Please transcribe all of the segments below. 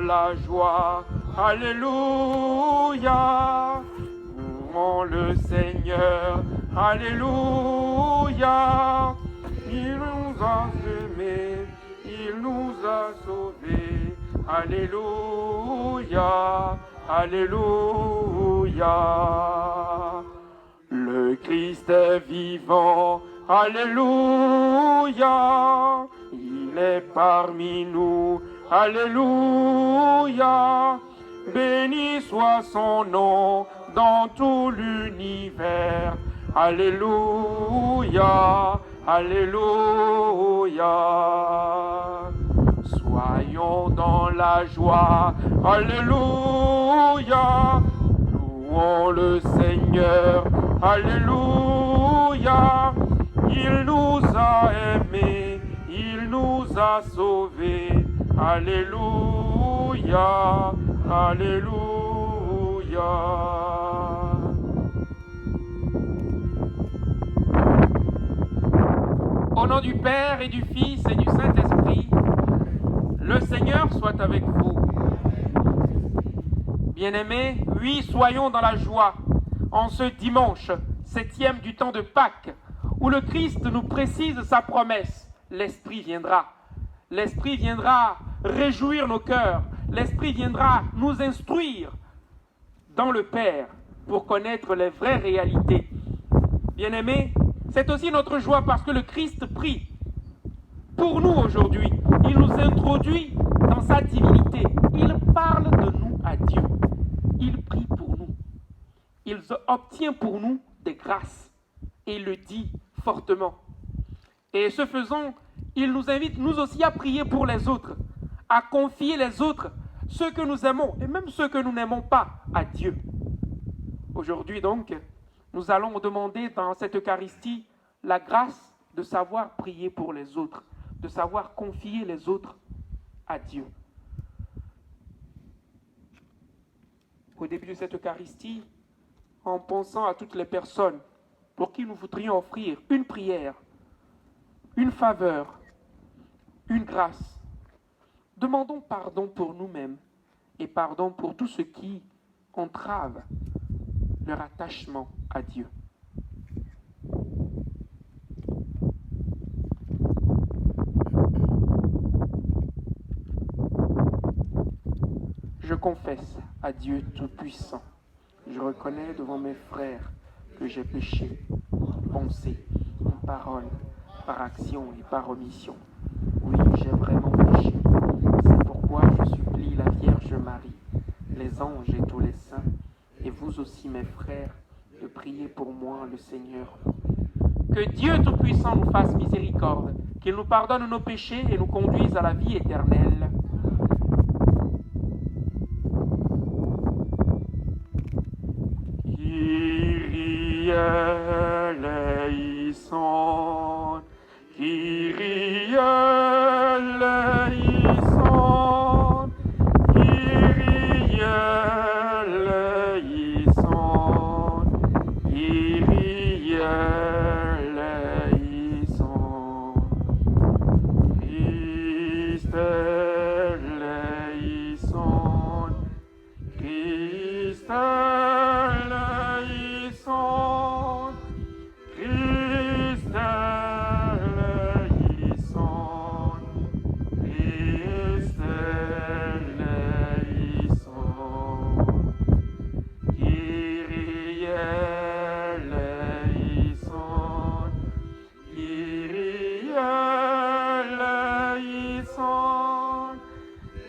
la joie. Alléluia. Louons le Seigneur. Alléluia. Il nous a aimés, il nous a sauvés. Alléluia. Alléluia. Le Christ est vivant. Alléluia. Il est parmi nous. Alléluia. Béni soit son nom dans tout l'univers. Alléluia. Alléluia. Soyons dans la joie. Alléluia. Louons le Seigneur. Alléluia. Il nous a aimés. Il nous a sauvés. Alléluia. Alléluia. Au nom du Père et du Fils et du Saint-Esprit, le Seigneur soit avec vous. Bien-aimés, oui, soyons dans la joie en ce dimanche 7e du temps de Pâques, où le Christ nous précise sa promesse. L'Esprit viendra. L'Esprit viendra réjouir nos cœurs. L'Esprit viendra nous instruire dans le Père pour connaître les vraies réalités. Bien-aimés, c'est aussi notre joie parce que le Christ prie pour nous aujourd'hui. Il nous introduit dans sa divinité. Il parle de nous à Dieu. Il prie pour nous. Il obtient pour nous des grâces. Et il le dit fortement. Et ce faisant, il nous invite nous aussi à prier pour les autres, à confier les autres, ceux que nous aimons et même ceux que nous n'aimons pas, à Dieu. Aujourd'hui donc, nous allons demander dans cette Eucharistie la grâce de savoir prier pour les autres, de savoir confier les autres à Dieu. Au début de cette Eucharistie, en pensant à toutes les personnes pour qui nous voudrions offrir une prière, une faveur, une grâce, demandons pardon pour nous-mêmes et pardon pour tout ce qui entrave leur attachement à Dieu. Je confesse à Dieu Tout-Puissant. Je reconnais devant mes frères que j'ai péché, en pensée, en parole, par action et par omission. Oui, j'ai vraiment péché. C'est pourquoi je supplie la Vierge Marie, les anges et tous les saints, et vous aussi mes frères, de prier pour moi le Seigneur. Que Dieu Tout-Puissant nous fasse miséricorde, qu'il nous pardonne nos péchés et nous conduise à la vie éternelle. Kyrie eleison, Kyrie eleison, Kyrie eleison, Kyrie eleison, Christ eleison, Christ eleison, Christ eleison, Christ eleison, Kyrie eleison, Kyrie eleison,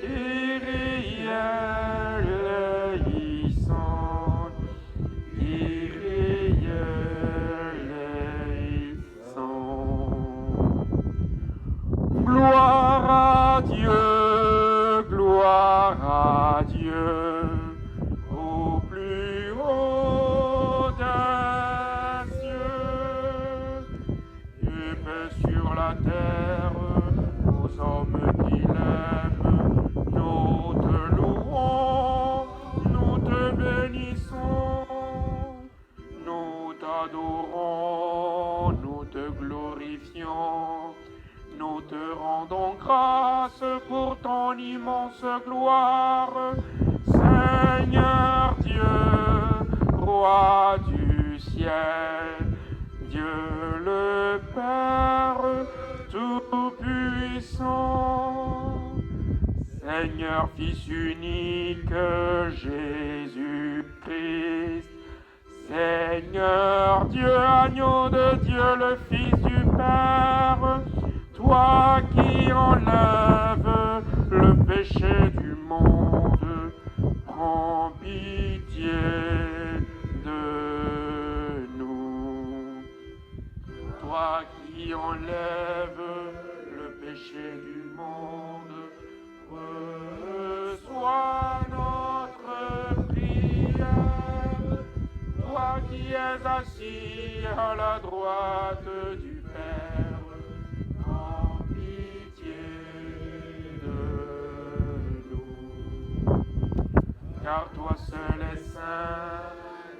Kyrie eleison, Kyrie eleison. Gloire à Dieu, gloire à Dieu, au plus haut des cieux, et paix sur la terre aux hommes qui l'aiment. Nous te louons, nous te bénissons, nous t'adorons, nous te glorifions, Nous te rendons grâce pour ton immense gloire, Seigneur Dieu, Roi du ciel, Dieu le Père Tout-Puissant, Seigneur Fils unique Jésus-Christ, Seigneur Dieu, agneau de Dieu, le Fils du Père, toi qui enlèves le péché du monde, prends pitié de nous. Toi qui enlèves le péché du monde, reçois notre prière. Toi qui es assis à la droite du Père, prends pitié de nous. Car toi seul es saint,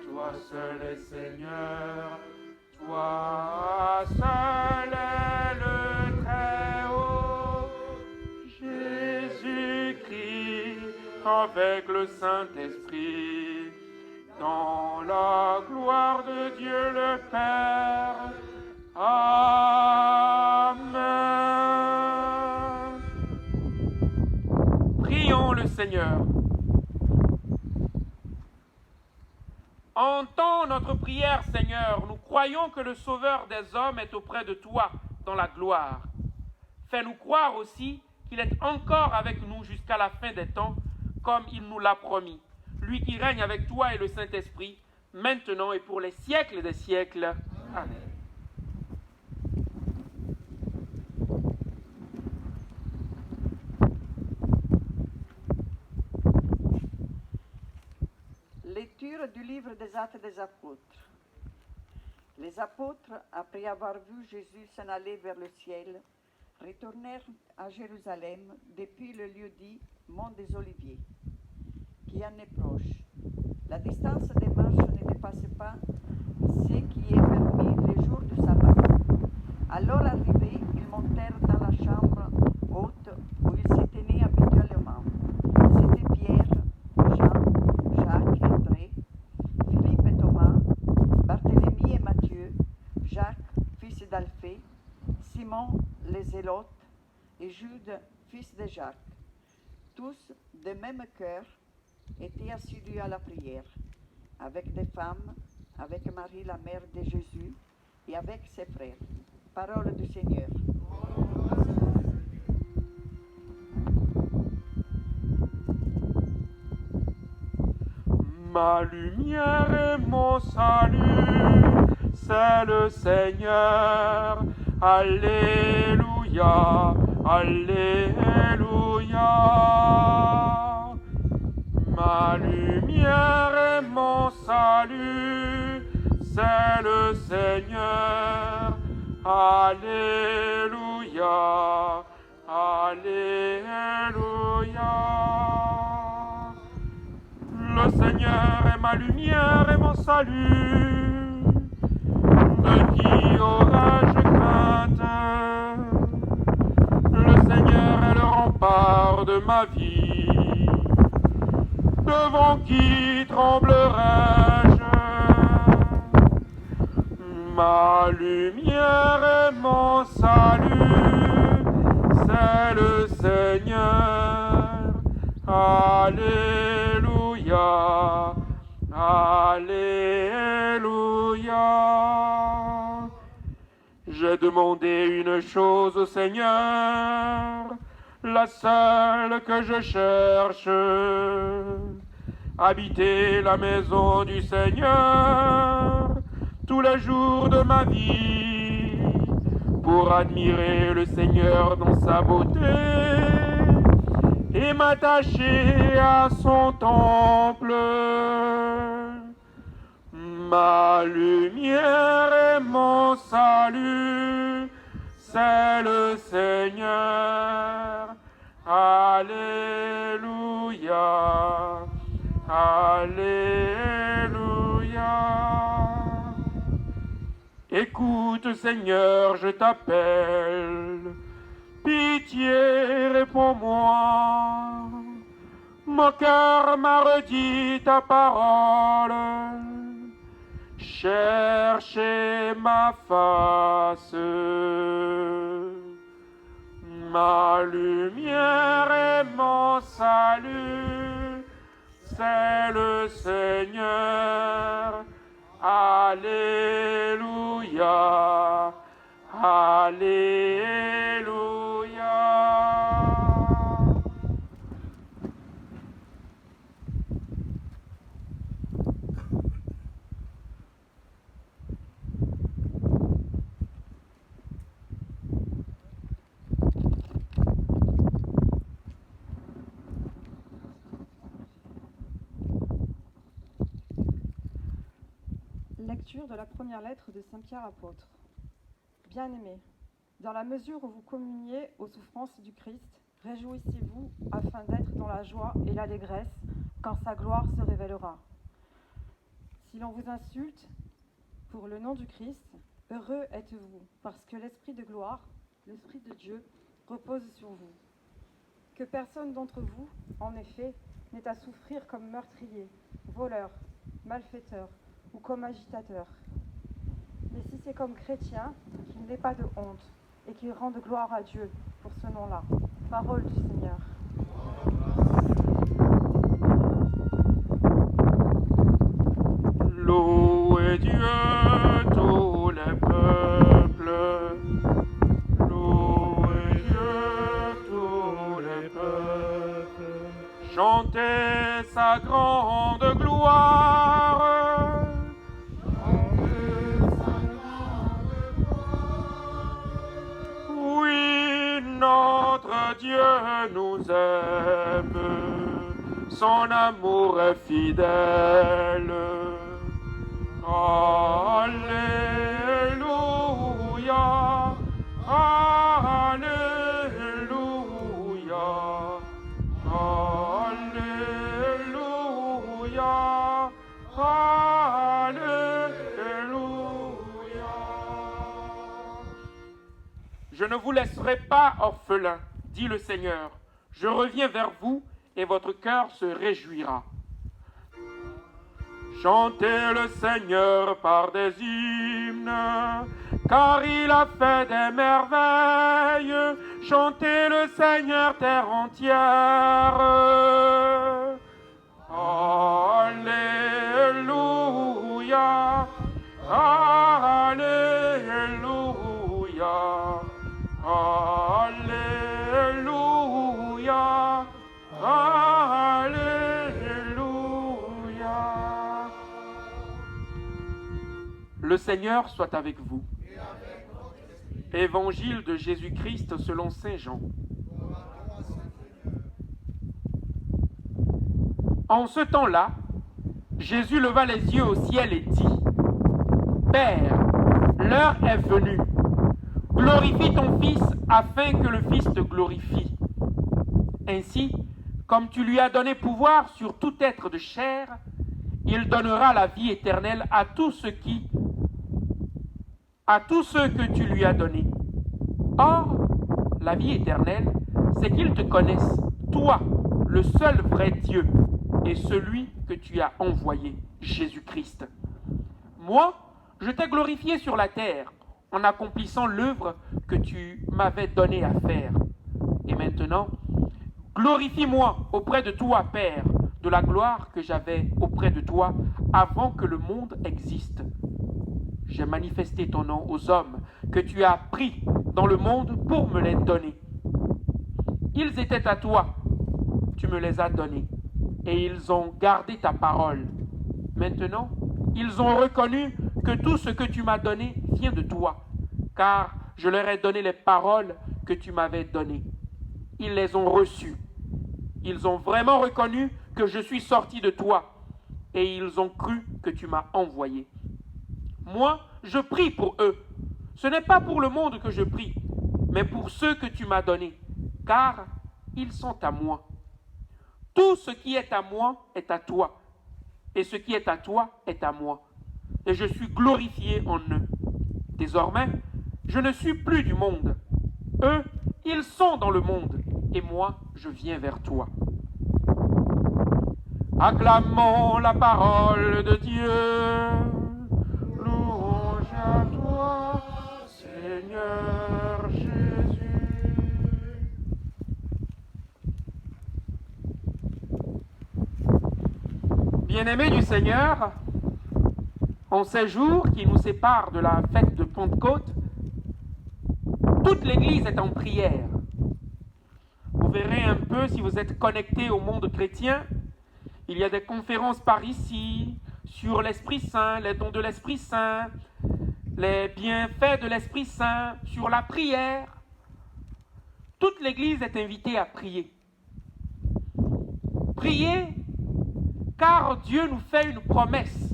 toi seul es Seigneur, toi seul est le Très-Haut, Jésus-Christ, avec le Saint-Esprit, dans la gloire de Dieu le Père. Amen. Prions le Seigneur. Entends notre prière, Seigneur. Nous croyons que le Sauveur des hommes est auprès de toi dans la gloire. Fais-nous croire aussi qu'il est encore avec nous jusqu'à la fin des temps, comme il nous l'a promis. Lui qui règne avec toi et le Saint-Esprit, maintenant et pour les siècles des siècles. Amen. Lecture du livre des Actes des Apôtres. Les apôtres, après avoir vu Jésus s'en aller vers le ciel, retournèrent à Jérusalem depuis le lieu dit Mont des Oliviers, qui en est proche. La distance des marches ne dépassait pas ce qui est permis les jours du sabbat. Alors arrivés, ils montèrent dans la chambre haute où ils se tenaient habituellement. C'étaient Pierre, Jean, Jacques et André, Philippe et Thomas, Barthélemy et Matthieu, Jacques, fils d'Alphée, Simon les Zélotes et Jude, fils de Jacques. Tous de même cœur étaient assidus à la prière, avec des femmes, avec Marie la mère de Jésus et avec ses frères. Parole du Seigneur. Ma lumière et mon salut, c'est le Seigneur. Alléluia, Alléluia. Ma lumière et mon salut, c'est le Seigneur. Alléluia, Alléluia. Le Seigneur est ma lumière et mon salut. De qui aurais-je crainte? Le Seigneur est le rempart de ma vie. Devant qui tremblerais-je? Ma lumière et mon salut, c'est le Seigneur. Alléluia, Alléluia. J'ai demandé une chose au Seigneur, la seule que je cherche, habiter la maison du Seigneur tous les jours de ma vie, pour admirer le Seigneur dans sa beauté et m'attacher à son temple. Ma lumière et mon salut, c'est le Seigneur. Alléluia, Alléluia. Écoute, Seigneur, je t'appelle. pitié, réponds-moi. Mon cœur m'a redit ta parole. Cherchez ma face. Ma lumière et mon salut, c'est le Seigneur. Alléluia. Alléluia. Lecture de la première lettre de Saint Pierre apôtre. Bien-aimés, dans la mesure où vous communiez aux souffrances du Christ, réjouissez-vous afin d'être dans la joie et l'allégresse quand sa gloire se révélera. Si l'on vous insulte pour le nom du Christ, heureux êtes-vous, parce que l'Esprit de gloire, l'Esprit de Dieu, repose sur vous. Que personne d'entre vous, en effet, n'ait à souffrir comme meurtrier, voleur, malfaiteur ou comme agitateur. Mais si c'est comme chrétien, qu'il n'ait pas de honte et qu'il rende gloire à Dieu pour ce nom-là. Parole du Seigneur. Louez Dieu, tous les peuples. Louez Dieu, tous les peuples. Chantez sa grande gloire. Oui, notre Dieu nous aime, son amour est fidèle. Alléluia, Alléluia, Alléluia, Alléluia. Je ne vous laisserai pas orphelins, dit le Seigneur. Je reviens vers vous et votre cœur se réjouira. Chantez le Seigneur par des hymnes, car il a fait des merveilles. Chantez le Seigneur terre entière. Alléluia, Alléluia, Alléluia, Alléluia. Le Seigneur soit avec vous. Évangile de Jésus-Christ selon Saint Jean. En ce temps-là, Jésus leva les yeux au ciel et dit : Père, l'heure est venue. Glorifie ton Fils afin que le Fils te glorifie. Ainsi, comme tu lui as donné pouvoir sur tout être de chair, il donnera la vie éternelle à tous ceux que tu lui as donnés. Or, la vie éternelle, c'est qu'ils te connaissent, toi, le seul vrai Dieu, et celui que tu as envoyé, Jésus-Christ. Moi, je t'ai glorifié sur la terre, en accomplissant l'œuvre que tu m'avais donnée à faire. Et maintenant, glorifie-moi auprès de toi, Père, de la gloire que j'avais auprès de toi avant que le monde existe. J'ai manifesté ton nom aux hommes que tu as pris dans le monde pour me les donner. Ils étaient à toi, tu me les as donnés, et ils ont gardé ta parole. Maintenant, ils ont reconnu que tout ce que tu m'as donné vient de toi, car je leur ai donné les paroles que tu m'avais données. Ils les ont reçues. Ils ont vraiment reconnu que je suis sorti de toi, et ils ont cru que tu m'as envoyé. Moi, je prie pour eux. Ce n'est pas pour le monde que je prie, mais pour ceux que tu m'as donnés, car ils sont à moi. Tout ce qui est à moi est à toi, et ce qui est à toi est à moi, et je suis glorifié en eux. Désormais, je ne suis plus du monde. Eux, Ils sont dans le monde, et moi, je viens vers toi. Acclamons la parole de Dieu. Louange à toi, Seigneur Jésus. Bien-aimés du Seigneur, en ces jours qui nous séparent de la fête de Pentecôte, toute l'Église est en prière. Vous verrez un peu si vous êtes connectés au monde chrétien. Il y a des conférences par ici sur l'Esprit Saint, les dons de l'Esprit Saint, les bienfaits de l'Esprit Saint, sur la prière. Toute l'Église est invitée à prier. Prier car Dieu nous fait une promesse.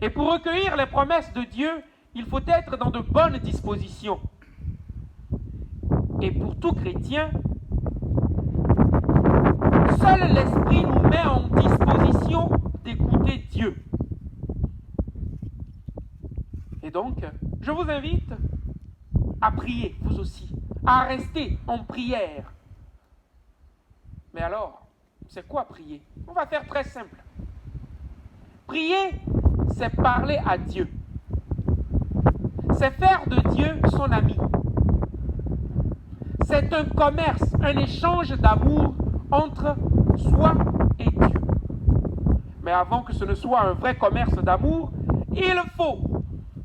Et pour recueillir les promesses de Dieu, il faut être dans de bonnes dispositions. Et pour tout chrétien, seul l'Esprit nous met en disposition d'écouter Dieu. Et donc, je vous invite à prier, vous aussi, à rester en prière. Mais alors, c'est quoi prier? On va faire très simple. Prier, c'est parler à Dieu. C'est faire de Dieu son ami. C'est un commerce, un échange d'amour entre soi et Dieu. Mais avant que ce ne soit un vrai commerce d'amour, il faut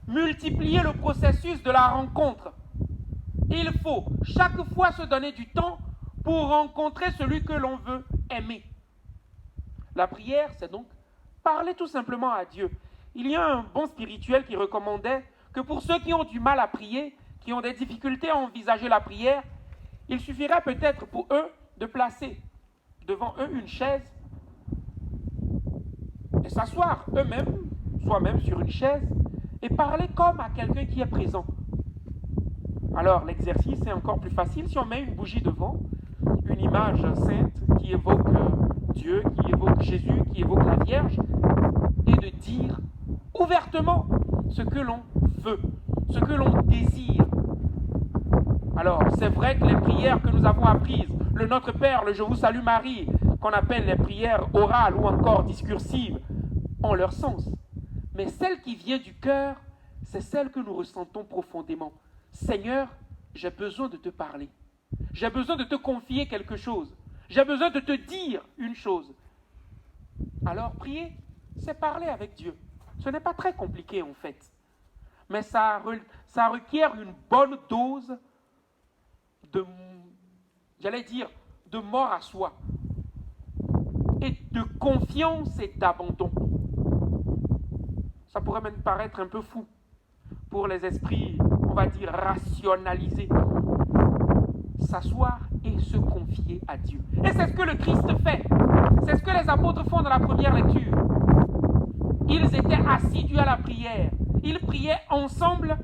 multiplier le processus de la rencontre. Il faut chaque fois se donner du temps pour rencontrer celui que l'on veut aimer. La prière, c'est donc parler tout simplement à Dieu. Il y a un bon spirituel qui recommandait que pour ceux qui ont du mal à prier, qui ont des difficultés à envisager la prière, il suffirait peut-être pour eux de placer devant eux une chaise et s'asseoir eux-mêmes, soi-même sur une chaise, et parler comme à quelqu'un qui est présent. Alors l'exercice est encore plus facile si on met une bougie devant, une image sainte qui évoque Dieu, qui évoque Jésus, qui évoque la Vierge, et de dire ouvertement ce que l'on veut, ce que l'on désire. Alors, c'est vrai que les prières que nous avons apprises, le Notre Père, le Je vous salue Marie, qu'on appelle les prières orales ou encore discursives, ont leur sens. Mais celle qui vient du cœur, c'est celle que nous ressentons profondément. Seigneur, j'ai besoin de te parler. J'ai besoin de te confier quelque chose. J'ai besoin de te dire une chose. Alors, prier, c'est parler avec Dieu. Ce n'est pas très compliqué en fait. Mais ça requiert une bonne dose de mort à soi. Et de confiance et d'abandon. Ça pourrait même paraître un peu fou pour les esprits, on va dire, rationalisés. S'asseoir et se confier à Dieu. Et c'est ce que le Christ fait. C'est ce que les apôtres font dans la première lecture. Ils étaient assidus à la prière. Ils priaient ensemble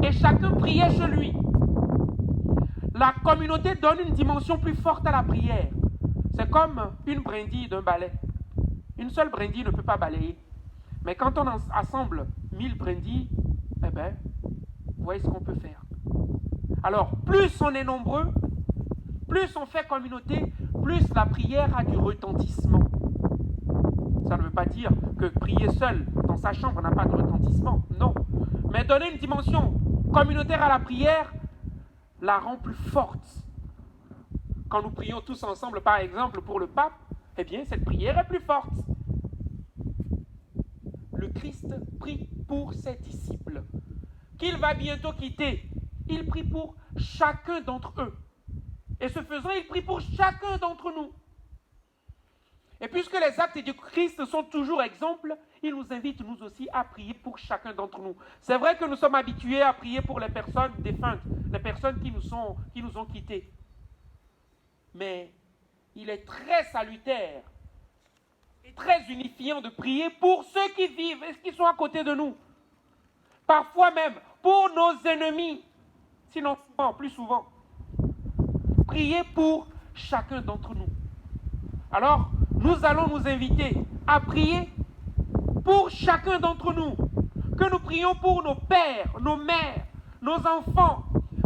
et chacun priait chez lui. La communauté donne une dimension plus forte à la prière. C'est comme une brindille d'un balai. Une seule brindille ne peut pas balayer. Mais quand on assemble 1000 brindilles, eh bien, vous voyez ce qu'on peut faire. Alors, plus on est nombreux, plus on fait communauté, plus la prière a du retentissement. Ça ne veut pas dire que prier seul dans sa chambre n'a pas de retentissement, non. Mais donner une dimension communautaire à la prière la rend plus forte. Quand nous prions tous ensemble, par exemple, pour le pape, eh bien, cette prière est plus forte. Le Christ prie pour ses disciples, qu'il va bientôt quitter. Il prie pour chacun d'entre eux. Et ce faisant, il prie pour chacun d'entre nous. Et puisque les actes du Christ sont toujours exemples, il nous invite nous aussi à prier pour chacun d'entre nous. C'est vrai que nous sommes habitués à prier pour les personnes défuntes, les personnes qui nous ont quittés. Mais il est très salutaire et très unifiant de prier pour ceux qui vivent et qui sont à côté de nous. Parfois même pour nos ennemis, sinon plus souvent. Prier pour chacun d'entre nous. Alors, nous allons nous inviter à prier pour chacun d'entre nous. Que nous prions pour nos pères, nos mères, nos enfants.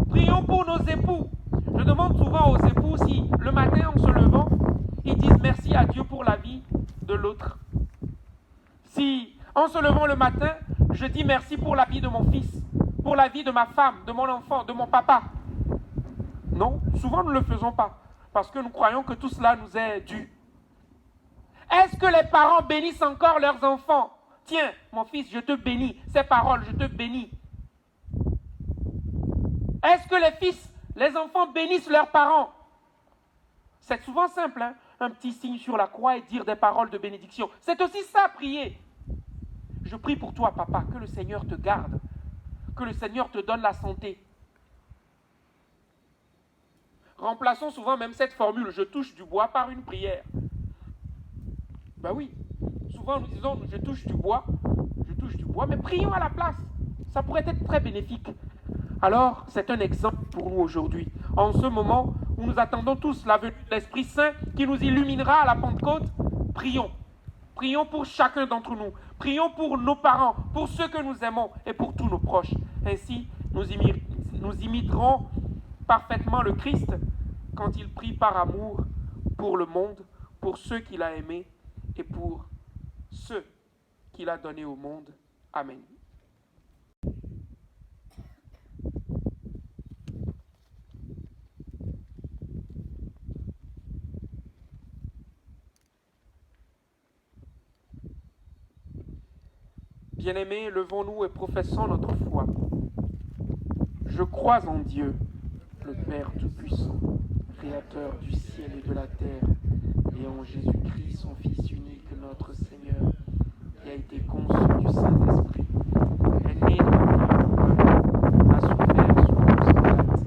Prions pour nos époux. Je demande souvent aux époux si le matin en se levant, ils disent merci à Dieu pour la vie de l'autre. Si en se levant le matin, je dis merci pour la vie de mon fils, pour la vie de ma femme, de mon enfant, de mon papa. Non, souvent nous ne le faisons pas, parce que nous croyons que tout cela nous est dû. Est-ce que les parents bénissent encore leurs enfants? Tiens, mon fils, je te bénis. Ces paroles, je te bénis. Est-ce que les fils, les enfants bénissent leurs parents? C'est souvent simple, hein? Un petit signe sur la croix et dire des paroles de bénédiction. C'est aussi ça, prier. Je prie pour toi, papa, que le Seigneur te garde, que le Seigneur te donne la santé. Remplaçons souvent même cette formule, je touche du bois, par une prière. Ben oui, souvent nous disons, je touche du bois, mais prions à la place. Ça pourrait être très bénéfique. Alors, c'est un exemple pour nous aujourd'hui. En ce moment où nous attendons tous la venue de l'Esprit Saint qui nous illuminera à la Pentecôte, prions. Prions pour chacun d'entre nous. Prions pour nos parents, pour ceux que nous aimons et pour tous nos proches. Ainsi, nous imiterons parfaitement le Christ quand il prie par amour pour le monde, pour ceux qu'il a aimés et pour ceux qu'il a donnés au monde. Amen. Bien-aimés, levons-nous et professons notre foi. Je crois en Dieu, le Père Tout-Puissant, Créateur du ciel et de la terre, et en Jésus-Christ, son Fils unique, notre Seigneur, qui a été conçu du Saint-Esprit, est né de Marie, a souffert sous Ponce Pilate,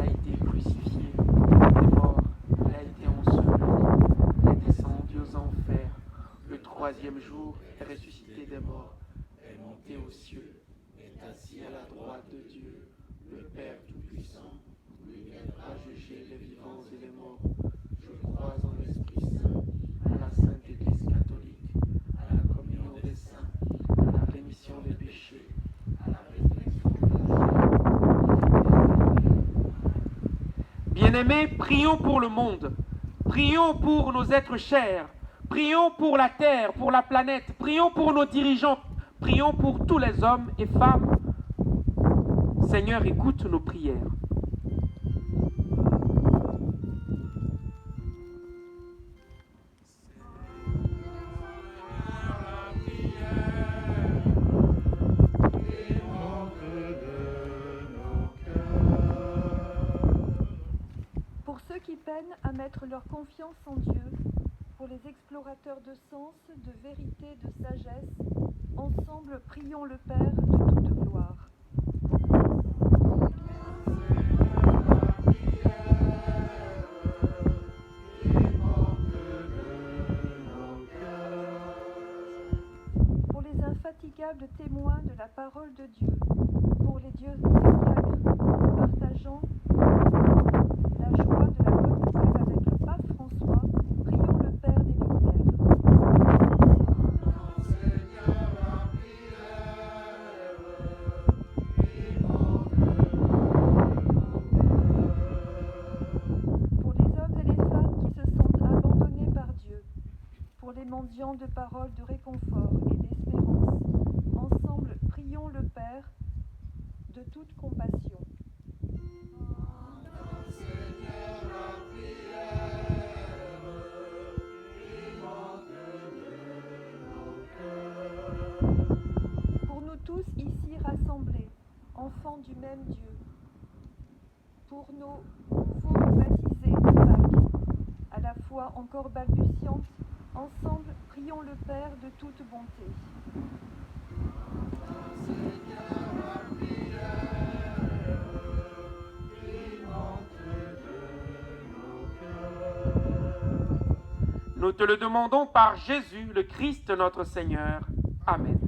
a été crucifié, est mort, a été enseveli, est descendu aux enfers, le troisième jour est ressuscité des morts, est monté aux cieux, est assis à la droite de Dieu, le Père Tout-Puissant, lui viendra juger les vivants et les morts. Je crois en l'Esprit Saint, à la Sainte Église catholique, à la communion des saints, à la rémission des péchés, à la résurrection de la vie. Bien-aimés, prions pour le monde, prions pour nos êtres chers, prions pour la terre, pour la planète, prions pour nos dirigeants, prions pour tous les hommes et femmes. Seigneur, écoute nos prières. Pour ceux qui peinent à mettre leur confiance en Dieu, pour les explorateurs de sens, de vérité, de sagesse, ensemble prions le Père de toute gloire. Pour les infatigables témoins de la parole de Dieu, pour les dieux diacres partageant la joie de la bonne nouvelle avec le pape François, prions le Père des Lumières. Pour les hommes et les femmes qui se sentent abandonnés par Dieu, pour les mendiants de paroles de réconfort et d'espérance, ensemble prions le Père de toute compassion. Pour nous tous ici rassemblés, enfants du même Dieu, pour nos nouveaux baptisés de Pâques, à la fois encore balbutiantes, ensemble prions le Père de toute bonté. Nous te le demandons par Jésus, le Christ notre Seigneur. Amen.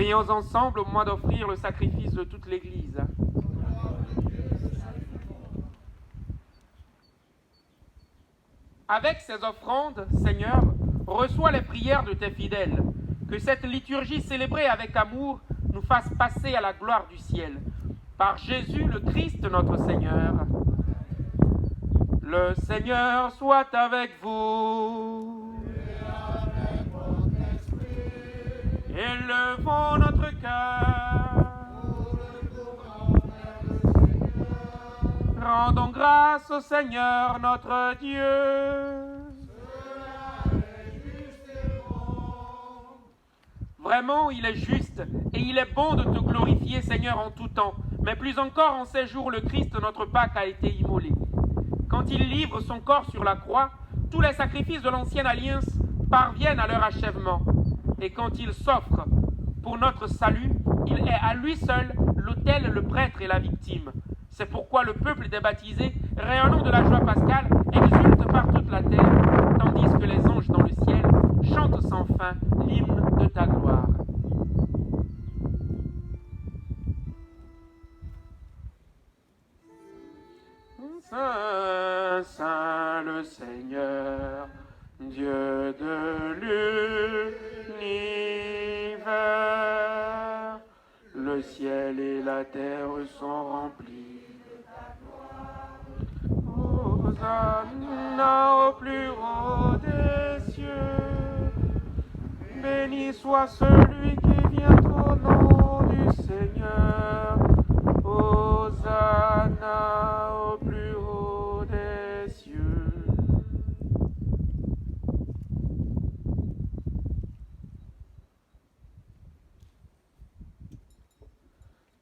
Prions ensemble au moment d'offrir le sacrifice de toute l'Église. Avec ces offrandes, Seigneur, reçois les prières de tes fidèles. Que cette liturgie célébrée avec amour nous fasse passer à la gloire du ciel. Par Jésus le Christ notre Seigneur. Le Seigneur soit avec vous. Élevons notre cœur. Rendons grâce au Seigneur notre Dieu. Vraiment, il est juste et il est bon de te glorifier, Seigneur, en tout temps. Mais plus encore en ces jours, le Christ, notre Pâque, a été immolé. Quand il livre son corps sur la croix, tous les sacrifices de l'ancienne alliance parviennent à leur achèvement. Et quand il s'offre pour notre salut, il est à lui seul l'autel, le prêtre et la victime. C'est pourquoi le peuple des baptisés, rayonnant de la joie pascale, exulte par toute la terre, tandis que les anges dans le ciel chantent sans fin l'hymne de ta gloire. Saint, Saint le Seigneur, Dieu de l'univers, le ciel et la terre sont remplis. Hosanna au plus haut des cieux. Béni soit celui qui vient au nom du Seigneur. Hosanna au plus haut des cieux.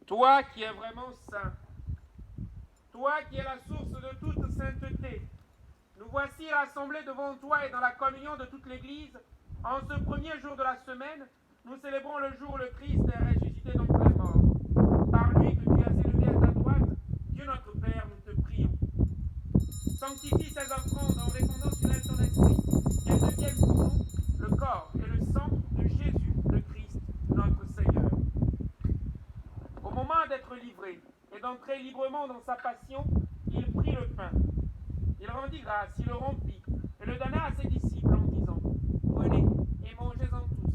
Toi qui es vraiment saint, toi qui es la source de toute sainteté, nous voici rassemblés devant toi et dans la communion de toute l'Église. En ce premier jour de la semaine, nous célébrons le jour où le Christ est ressuscité d'entre les morts. Par lui que tu as élevé à ta droite, Dieu notre Père, nous te prions. Sanctifie ces offrandes en répandant sur elles ton esprit, qu'elles deviennent pour nous le corps et le sang de Jésus, le Christ, notre Seigneur. Au moment d'être livré et d'entrer librement dans sa passion, il prit le pain. Il rendit grâce, il le rompit et le donna à ses disciples en disant : Prenez et mangez-en tous.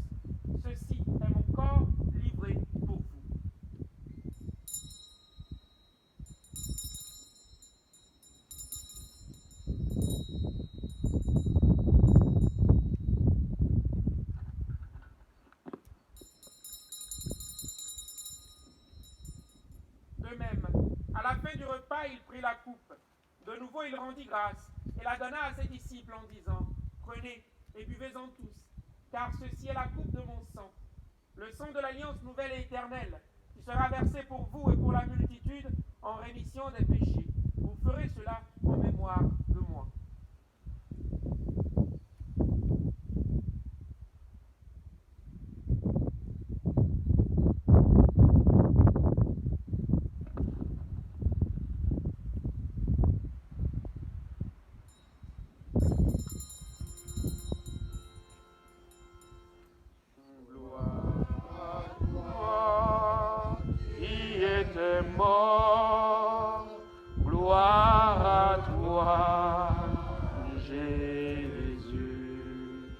Ceci est mon corps livré pour vous. De même, à la fin du repas, il prit la coupe. De nouveau, il rendit grâce et la donna à ses disciples en disant : Prenez et buvez-en tous, car ceci est la coupe de mon sang, le sang de l'alliance nouvelle et éternelle, qui sera versé pour vous et pour la multitude en rémission des péchés. Vous ferez cela en mémoire de moi. Mort, gloire à toi, Jésus,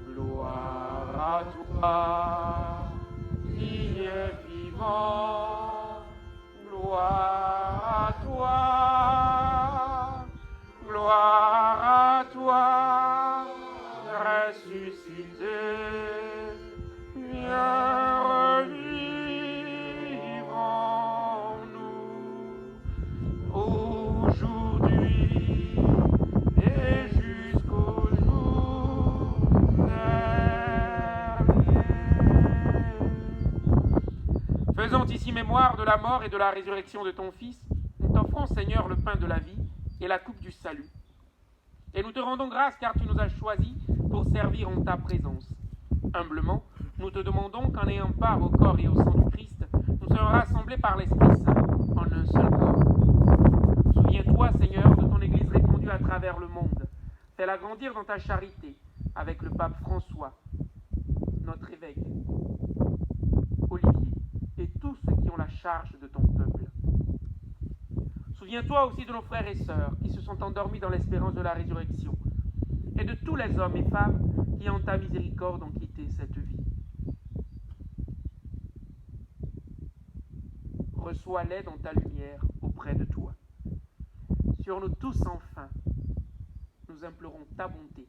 gloire à toi, qui es vivant, gloire à toi, ressuscité, viens revivre en nous, aujourd'hui et jusqu'au jour dernier. Faisant ici mémoire de la mort et de la résurrection de ton Fils, nous t'offrons, Seigneur, le pain de la vie et la coupe du salut. Et nous te rendons grâce car tu nous as choisis pour servir en ta présence. Humblement, nous te demandons qu'en ayant part au corps et au sang du Christ, nous soyons rassemblés par l'Esprit Saint en un seul corps. Souviens-toi, Seigneur, de ton Église répandue à travers le monde. Fais-la grandir dans ta charité avec le pape François, notre évêque. Olivier et tous ceux qui ont la charge de ton peuple. Souviens-toi aussi de nos frères et sœurs qui se sont endormis dans l'espérance de la résurrection et de tous les hommes et femmes qui en ta miséricorde ont quitté cette vie. Reçois-les dans ta lumière auprès de toi. Sur nous tous enfin, nous implorons ta bonté.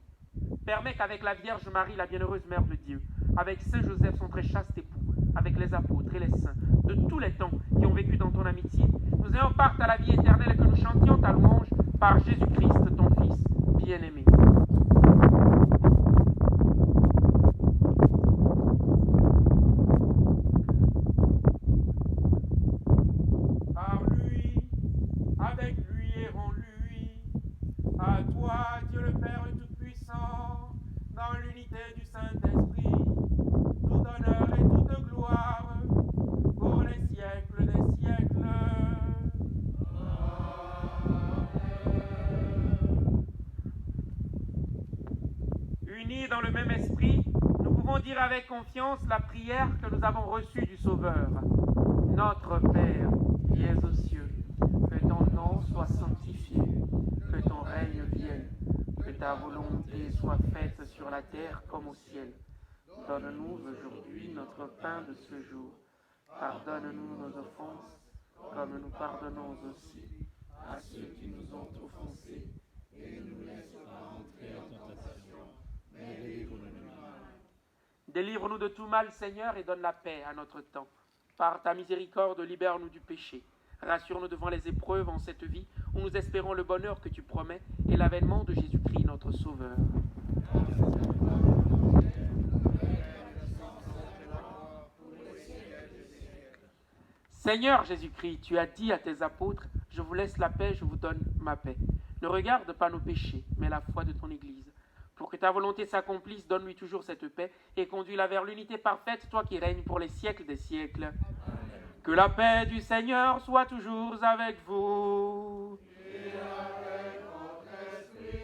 Permets qu'avec la Vierge Marie, la bienheureuse Mère de Dieu, avec Saint Joseph, son très chaste époux, avec les apôtres et les saints, de tous les temps qui ont vécu dans ton amitié, nous ayons part à la vie éternelle et que nous chantions ta louange par Jésus-Christ, ton Fils bien-aimé. Par lui, avec lui et en lui, à toi, Dieu le Père Tout-Puissant, dans l'unité du Saint-Esprit, tout honneur et toute gloire, pour les siècles des siècles. Unis dans le même esprit, nous pouvons dire avec confiance la prière que nous avons reçue du Sauveur. Notre Père, qui es aux cieux, que ton nom soit sanctifié, que ton règne vienne, que ta volonté soit faite sur la terre comme au ciel. Donne-nous aujourd'hui notre pain de ce jour. Pardonne-nous nos offenses, comme nous pardonnons aussi à ceux qui nous ont offensés. Et ne nous laisse pas entrer en tentation, mais délivre-nous du mal. Délivre-nous de tout mal, Seigneur, et donne la paix à notre temps. Par ta miséricorde, libère-nous du péché. Rassure-nous devant les épreuves en cette vie, où nous espérons le bonheur que tu promets et l'avènement de Jésus-Christ, notre Sauveur. Seigneur Jésus-Christ, tu as dit à tes apôtres, « Je vous laisse la paix, je vous donne ma paix. » Ne regarde pas nos péchés, mais la foi de ton Église. Pour que ta volonté s'accomplisse, donne-lui toujours cette paix et conduis-la vers l'unité parfaite, toi qui règnes pour les siècles des siècles. Amen. Que la paix du Seigneur soit toujours avec vous. Et avec votre esprit.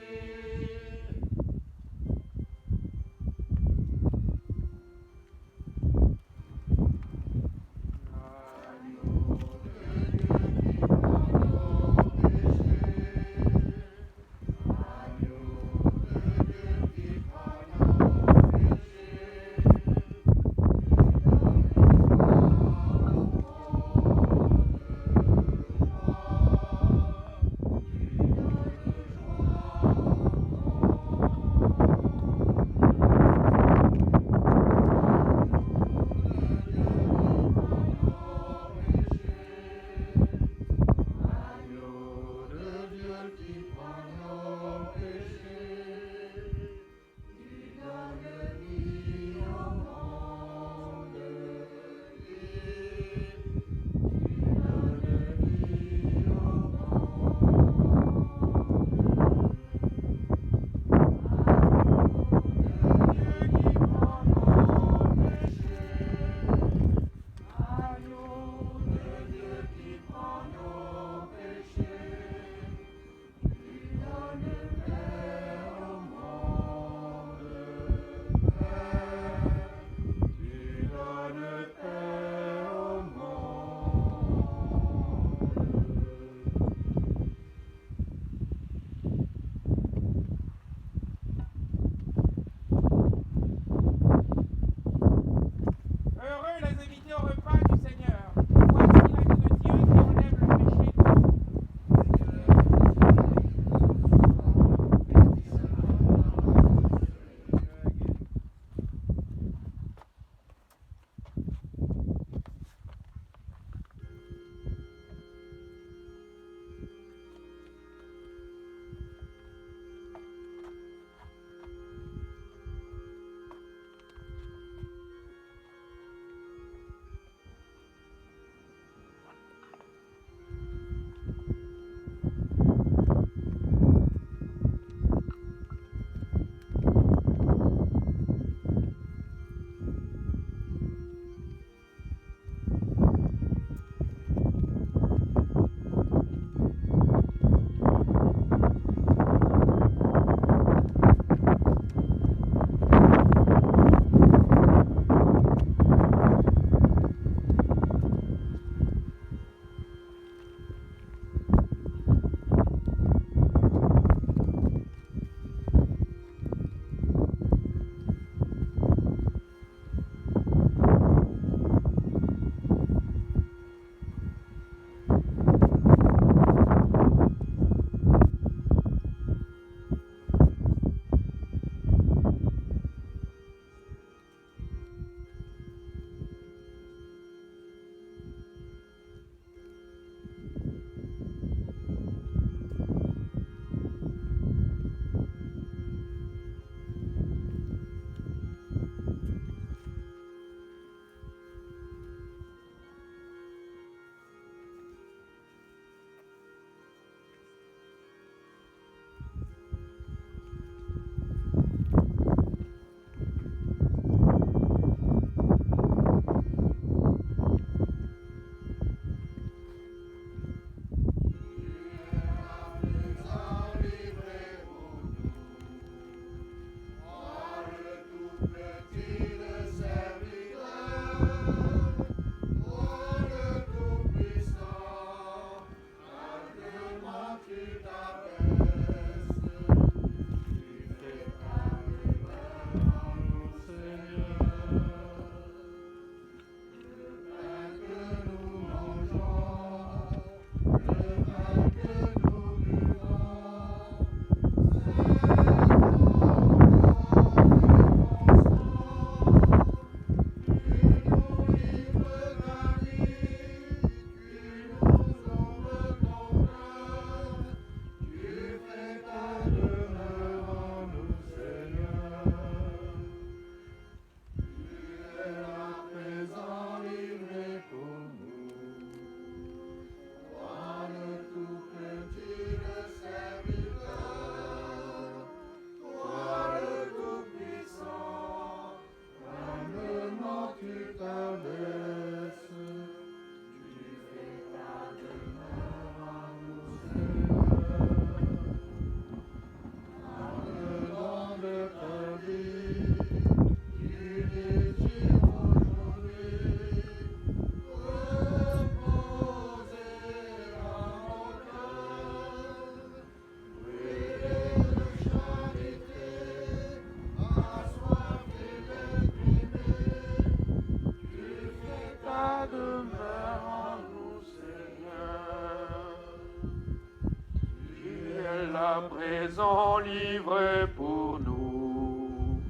livré pour nous.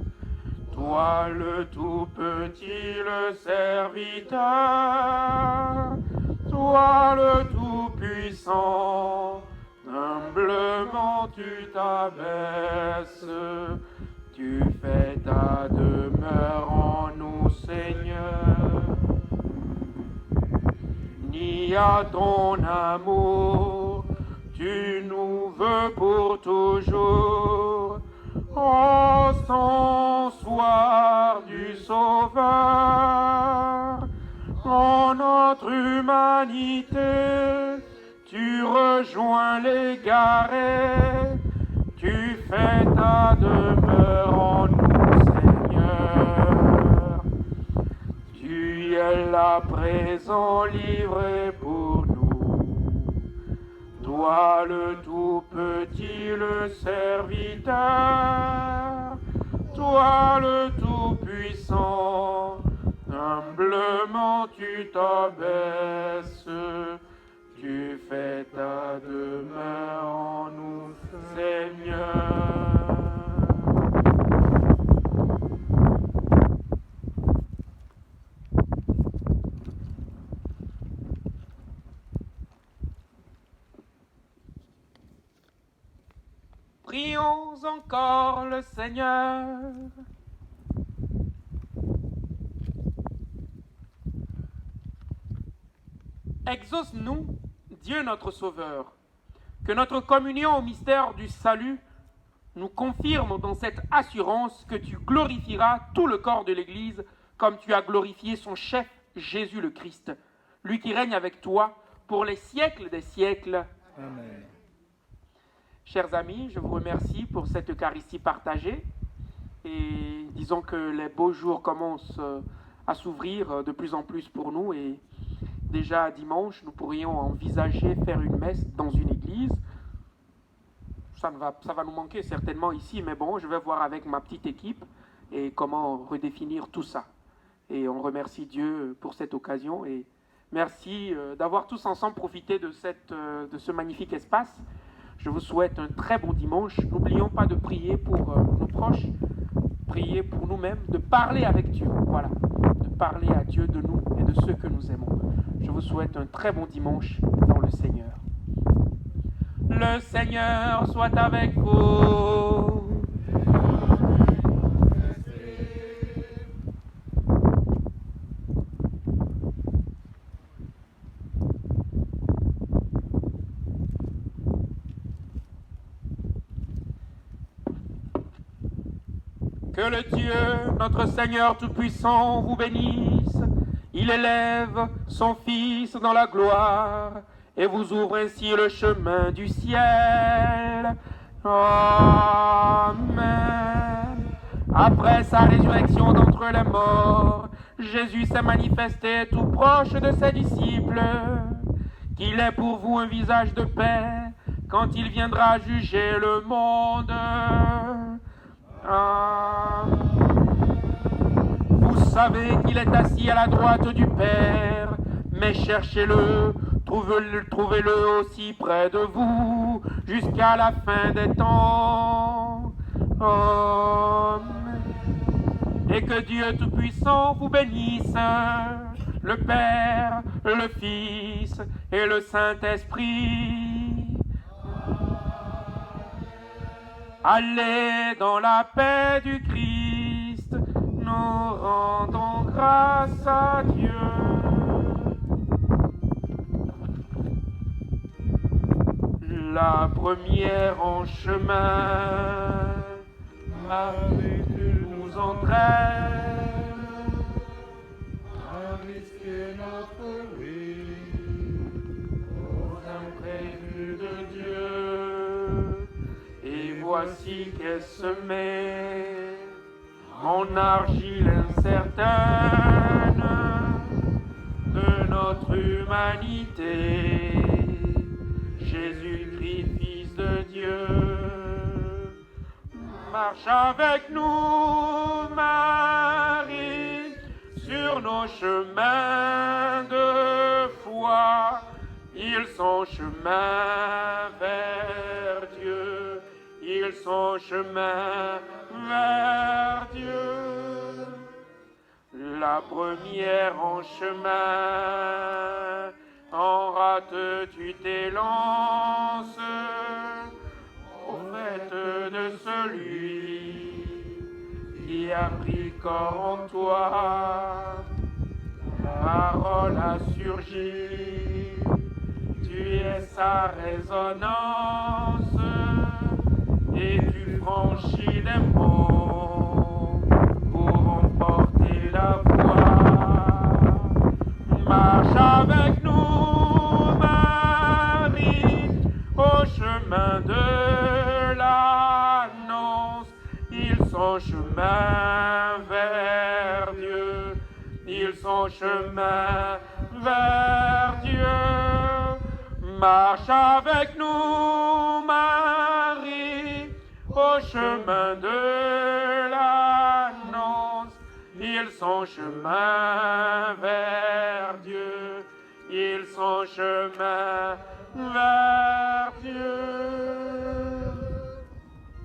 Toi le tout petit, le serviteur, toi le tout puissant, humblement tu t'abaisses, tu fais ta demeure en nous, Seigneur. Ni à ton amour, tu nous veux pour toujours. Ô soir du Sauveur, en notre humanité, tu rejoins l'égaré, tu fais ta demeure en nous, Seigneur. Tu es là présent, livré pour nous. Toi le tout petit, le serviteur, toi le tout puissant, humblement tu t'abaisses, tu fais ta demeure en nous, Seigneur. Prions encore le Seigneur. Exauce-nous, Dieu notre Sauveur, que notre communion au mystère du salut nous confirme dans cette assurance que tu glorifieras tout le corps de l'Église comme tu as glorifié son chef Jésus le Christ, lui qui règne avec toi pour les siècles des siècles. Amen. Chers amis, je vous remercie pour cette Eucharistie partagée et disons que les beaux jours commencent à s'ouvrir de plus en plus pour nous et déjà dimanche, nous pourrions envisager faire une messe dans une église. Ça va nous manquer certainement ici, mais bon, je vais voir avec ma petite équipe et comment redéfinir tout ça. Et on remercie Dieu pour cette occasion et merci d'avoir tous ensemble profité de ce magnifique espace. Je vous souhaite un très bon dimanche. N'oublions pas de prier pour nos proches, prier pour nous-mêmes, de parler avec Dieu. Voilà, de parler à Dieu de nous et de ceux que nous aimons. Je vous souhaite un très bon dimanche dans le Seigneur. Le Seigneur soit avec vous. Que le Dieu, notre Seigneur Tout-Puissant, vous bénisse. Il élève son Fils dans la gloire et vous ouvre ainsi le chemin du ciel. Amen. Après sa résurrection d'entre les morts, Jésus s'est manifesté tout proche de ses disciples, qu'il est pour vous un visage de paix quand il viendra juger le monde. Vous savez qu'il est assis à la droite du Père, mais cherchez-le, trouvez-le aussi près de vous, jusqu'à la fin des temps. Amen. Et que Dieu Tout-Puissant vous bénisse, le Père, le Fils et le Saint-Esprit. Allez dans la paix du Christ, nous rendons grâce à Dieu. La première en chemin, Marie, tu nous entraînes à risquer notre vie aux imprévus de Dieu. Et voici qu'est semée en argile incertaine de notre humanité. Jésus-Christ, Fils de Dieu, marche avec nous, Marie, sur nos chemins de foi. Ils sont chemin vers Dieu. ils sont chemin vers Dieu. La première en chemin, en rate tu t'élances, au fait de celui qui a pris corps en toi. Parole a surgi, tu es sa résonance, et tu franchis les mots pour emporter la voix. Marche avec nous, Marie, au chemin de l'annonce. Ils sont chemin vers Dieu, ils sont chemin vers Dieu. Marche avec nous, Marie, au chemin de l'annonce. Ils sont chemin vers Dieu, ils sont chemin vers Dieu.